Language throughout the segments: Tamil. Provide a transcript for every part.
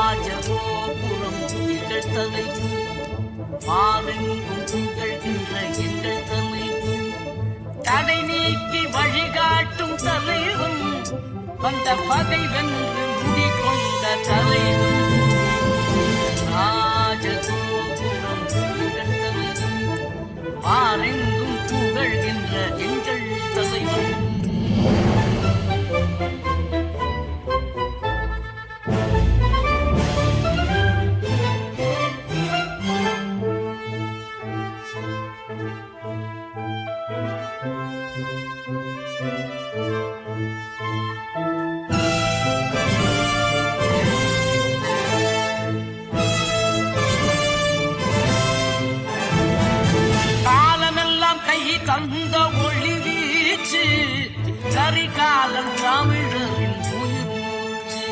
ராஜகோபுரம் எங்கள் தலைவு, மாறெங்கும் திகழ்கின்ற எங்கள் தலைவு, தடை நீக்கி வழிகாட்டும் தலைவன், வந்த பகை வென்று முடிகொண்ட தலைவன். ராஜகோபுரம் எங்கள் தலைவு, மாறெங்கும் புகழ்கின்ற எங்கள் தலைவன். தந்த ஒளி வீச்சு கரிகாலம் தமிழரின் உயிர் மூச்சு.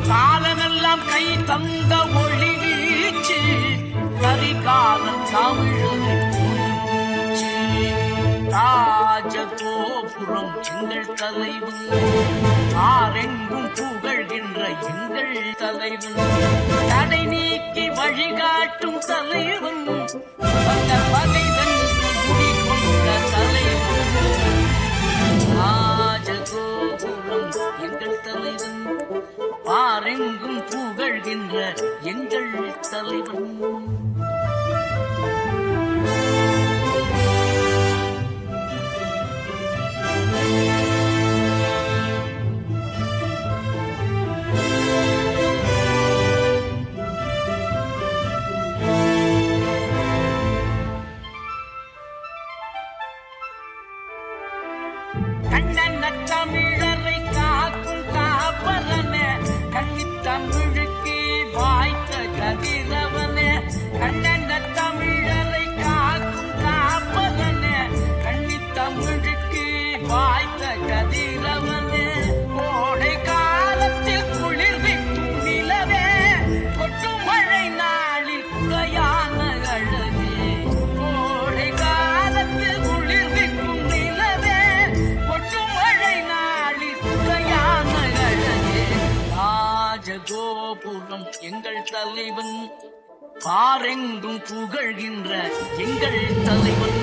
காலமெல்லாம் கை தந்த ஒளி வீச்சு கரிகாலம் தமிழரின் உயிர்மூச்சு. ராஜகோபுரம் எங்கள் தலைவன், ஆரெங்கும் புகழ்கின்ற எங்கள் தலைவன், தடை நீக்கி வழிகாட்டும் தலைவன், வந்த பகை வென்று முடிகொண்ட தலைவன். ராஜகோபுரம் எங்கள் தலைவன், ஆரெங்கும் புகழ்கின்ற எங்கள் தலைவன். கண்ணன தமிழரை காக்கும் காப்பலன, கன்னித்தமிழுக்கு வாய்த்த கதிரவன. கண்ணன தமிழரை காக்கும் காப்பலன, கன்னித்தமிழுக்கு வாய்த்த கதிரவன. கோடை காலத்தில் குளிர்விக்கும் நிலவே, கொட்டும் மழை நாளில் குறையான அழகே. கோடை காலத்தில் குளிர்விக்கும் நிலவே, கொட்டும் மழை நாளில் குறையான அழகே. ராஜகோபுரம் எங்கள் தலைவன், பாரெங்கும் புகழ்கின்ற எங்கள் தலைவன்.